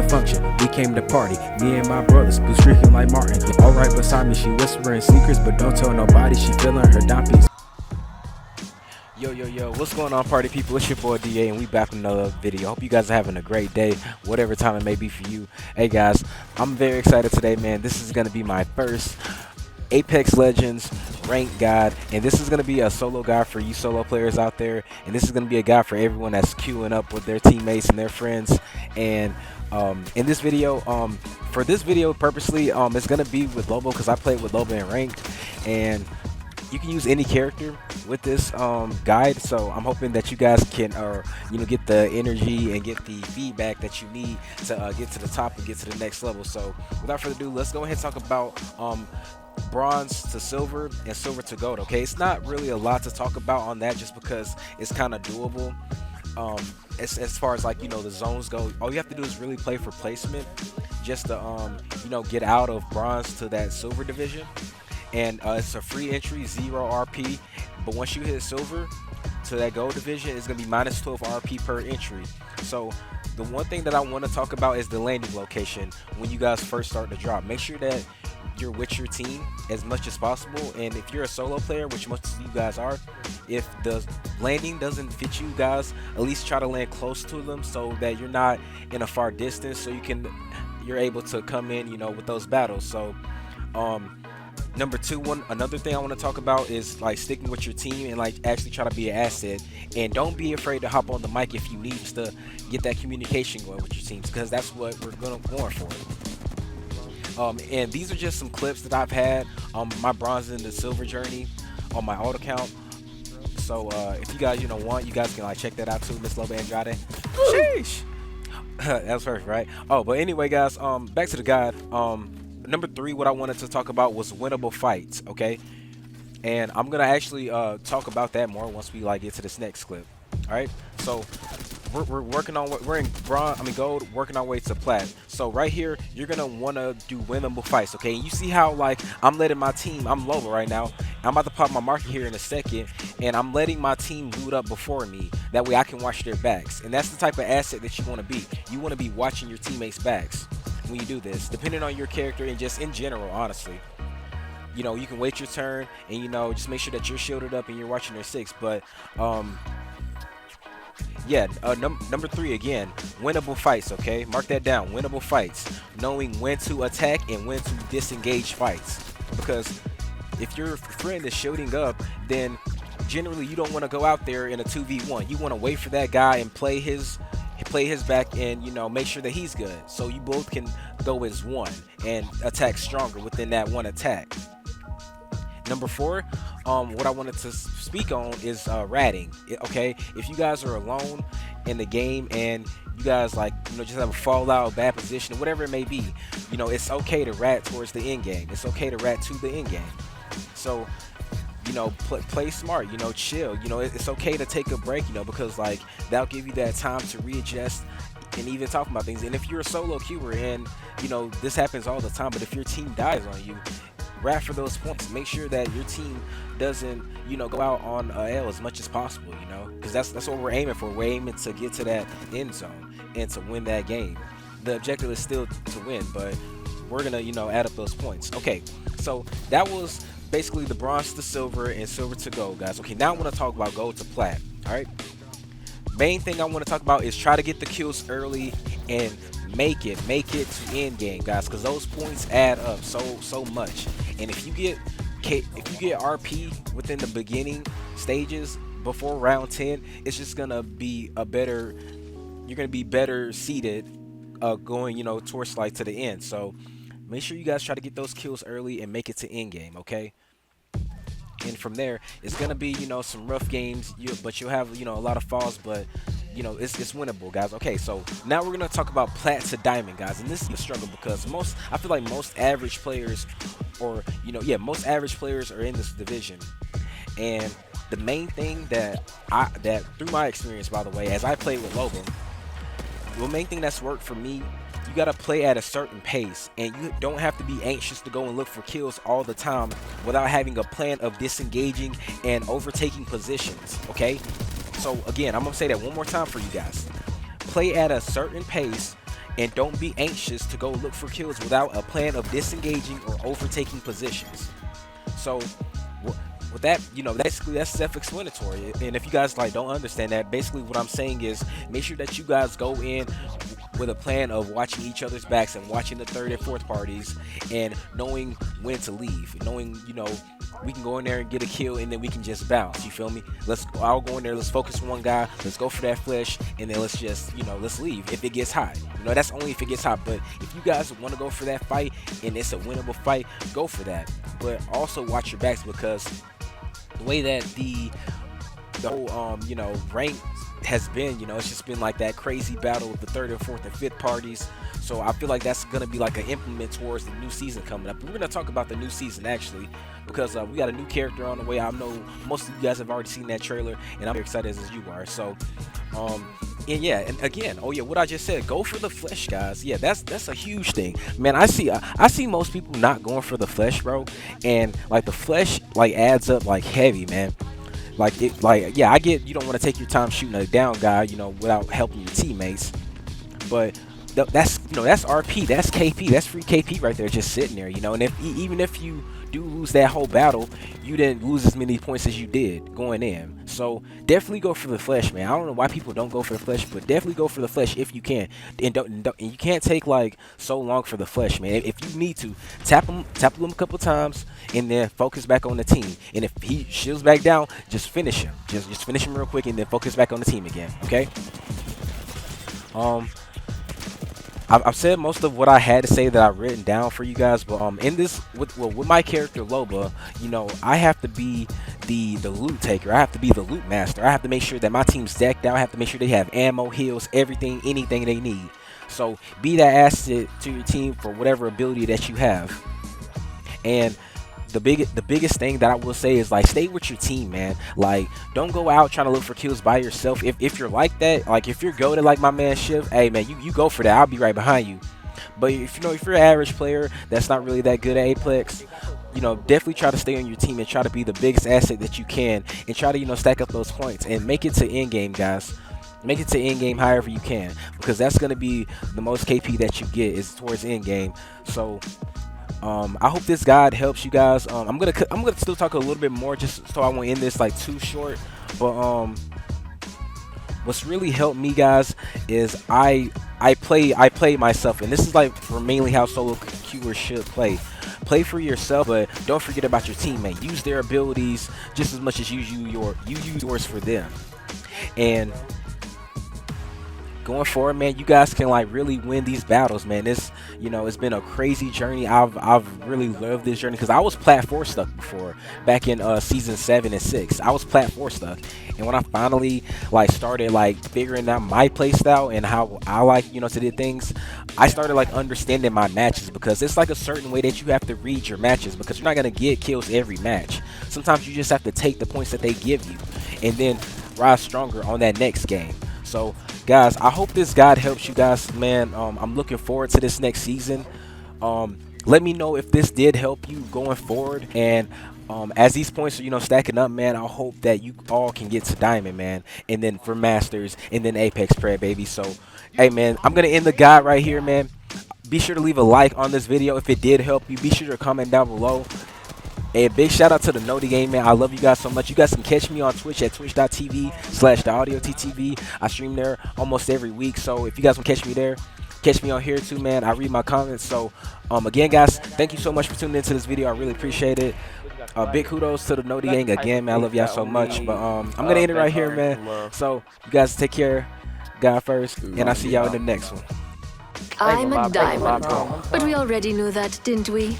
function. We came to party, me and my brothers, blue streaking like Martin. All right beside me, she whispering secrets, but don't tell nobody. She feeling her dumpies. Yo, what's going on, party people? It's your boy DA, and we back with another video. Hope you guys are having a great day, whatever time it may be for you. Hey guys, I'm very excited today, man. This is gonna be my first Apex Legends ranked guide, and this is going to be a solo guide for you solo players out there, and this is going to be a guide for everyone that's queuing up with their teammates and their friends. And in this video, for this video purposely, it's going to be with Lobo, because I played with Lobo in ranked, and you can use any character with this guide. So I'm hoping that you guys can get the energy and get the feedback that you need to get to the top and get to the next level. So without further ado, let's go ahead and talk about bronze to silver and silver to gold. Okay, it's not really a lot to talk about on that, just because it's kind of doable. As far as the zones go, all you have to do is really play for placement, just to get out of bronze to that silver division. And it's a free entry, 0 RP, but once you hit silver to that gold division, it's gonna be minus 12 RP per entry. So the one thing that I want to talk about is the landing location when you guys first start to drop. Make sure that you're with your team as much as possible, and if you're a solo player, which most of you guys are, if the landing doesn't fit you guys, at least try to land close to them so that you're not in a far distance, so you're able to come in with those battles. So number two, another thing I want to talk about is sticking with your team and actually try to be an asset, and don't be afraid to hop on the mic if you need to get that communication going with your teams, because that's what we're going for. And these are just some clips that I've had on my bronze and the silver journey on my alt account. So if you guys want, you guys can check that out too, Miss Loba Andrade. Sheesh. That was perfect, right? Oh, but anyway, guys, back to the guide. Number three, what I wanted to talk about was winnable fights. Okay, and I'm gonna actually talk about that more once we get to this next clip. All right, so we're working on what we're in gold, working our way to plat. So right here, you're gonna want to do winnable fights. Okay, and you see how I'm letting my team, I'm Loba right now, I'm about to pop my market here in a second, and I'm letting my team loot up before me, that way I can watch their backs. And that's the type of asset that you want to be. You want to be watching your teammates backs when you do this, depending on your character and just in general. Honestly, you can wait your turn and just make sure that you're shielded up and you're watching their six. But yeah, number three, again, winnable fights. Okay, mark that down, winnable fights, knowing when to attack and when to disengage fights, because if your friend is shielding up, then generally you don't want to go out there in a 2v1. You want to wait for that guy and play his back and make sure that he's good, so you both can go as one and attack stronger within that one attack. Number four, what I wanted to speak on is ratting. Okay, if you guys are alone in the game and you guys just have a fallout, bad position, whatever it may be, it's okay to rat towards the end game. It's okay to rat to the end game. So play smart, chill. It's okay to take a break, because that'll give you that time to readjust and even talk about things. And if you're a solo queuer and this happens all the time, but if your team dies on you, rat for those points. Make sure that your team doesn't go out on a L as much as possible, because that's what we're aiming for. We're aiming to get to that end zone and to win that game. The objective is still to win, but we're gonna add up those points. Okay, so that was basically the bronze to silver and silver to gold, guys. Okay, now I want to talk about gold to plat. All right, main thing I want to talk about is try to get the kills early and make it to end game, guys, because those points add up so much. And if you get RP within the beginning stages before round 10, it's just gonna be you're gonna be better seated going towards to the end. So make sure you guys try to get those kills early and make it to end game. Okay, and from there it's gonna be some rough games, but you'll have a lot of falls, but it's winnable, guys. Okay, so now we're gonna talk about plat to diamond, guys, and this is a struggle because I feel like most average players, or most average players are in this division. And the main thing that through my experience, by the way, as I played with Logan, the main thing that's worked for me, you gotta play at a certain pace, and you don't have to be anxious to go and look for kills all the time without having a plan of disengaging and overtaking positions. Okay, so again, I'm gonna say that one more time for you guys. Play at a certain pace and don't be anxious to go look for kills without a plan of disengaging or overtaking positions. So with that, basically that's self-explanatory. And if you guys like don't understand that, basically what I'm saying is make sure that you guys go in with a plan of watching each other's backs and watching the third and fourth parties and knowing when to leave, knowing we can go in there and get a kill and then we can just bounce. You feel me? I'll go in there, let's focus on one guy, let's go for that flesh, and then let's just let's leave if it gets hot. That's only if it gets hot. But if you guys want to go for that fight and it's a winnable fight, go for that. But also watch your backs, because the way that the whole rank has been, it's just been like that crazy battle of the third and fourth and fifth parties. So I feel like that's gonna be like an implement towards the new season coming up. We're gonna talk about the new season actually, because we got a new character on the way. I know most of you guys have already seen that trailer, and I'm very excited as you are. So and yeah, and again, what I just said, go for the flesh, guys. Yeah, that's a huge thing, man. I see most people not going for the flesh, bro, and like the flesh like adds up like heavy, man. Yeah, I get you don't want to take your time shooting a down guy, without helping your teammates, but that's RP, that's KP, that's free KP right there, just sitting there, and even if you do lose that whole battle, you didn't lose as many points as you did going in. So definitely go for the flesh, man. I don't know why people don't go for the flesh, but definitely go for the flesh if you can. And you can't take like so long for the flesh, man. If you need to, tap him a couple times and then focus back on the team. And if he shields back down, just finish him. Just finish him real quick and then focus back on the team again. Okay. I've said most of what I had to say that I've written down for you guys, but in this with my character Loba, I have to be the loot taker. I have to be the loot master. I have to make sure that my team's decked out. I have to make sure they have ammo, heals, everything, anything they need. So be that asset to your team for whatever ability that you have. And the biggest thing that I will say is like stay with your team, man. Like don't go out trying to look for kills by yourself. If you're like that, like if you're goated like my man Shiv, hey man, you go for that. I'll be right behind you. But if you're an average player that's not really that good at Apex, definitely try to stay on your team and try to be the biggest asset that you can and try to stack up those points and make it to end game, guys. Make it to end game however you can, because that's gonna be the most KP that you get is towards end game. So I hope this guide helps you guys. I'm gonna still talk a little bit more, just so I won't end this like too short. But what's really helped me, guys, is I play myself, and this is like for mainly how solo queuers should play. Play for yourself, but don't forget about your teammate. Use their abilities just as much as you use yours for them. And going forward, man, you guys can like really win these battles, man. It's it's been a crazy journey. I've really loved this journey, because I was plat 4 stuck before, back in season 7 and 6. I was plat 4 stuck, and when I finally like started like figuring out my play style and how I like to do things, I started like understanding my matches, because it's like a certain way that you have to read your matches, because you're not gonna get kills every match. Sometimes you just have to take the points that they give you and then rise stronger on that next game. So guys, I hope this guide helps you guys, man. I'm looking forward to this next season. Let me know if this did help you going forward, and as these points are stacking up, man, I hope that you all can get to diamond, man, and then for masters, and then Apex Prayer, baby. So hey man, I'm gonna end the guide right here, man. Be sure to leave a like on this video if it did help you. Be sure to comment down below. A big shout out to the Noti Gang, man. I love you guys so much. You guys can catch me on Twitch at twitch.tv/theaudiottv. I stream there almost every week, so if you guys want to catch me there, catch me on here too, man. I read my comments. So again, guys, thank you so much for tuning into this video. I really appreciate it. Big kudos to the Noti Gang again, man. I love y'all so much. But I'm gonna end it right here, man. So you guys take care, God first, and I'll see y'all in the next one. I'm a diamond, but we already knew that, didn't we?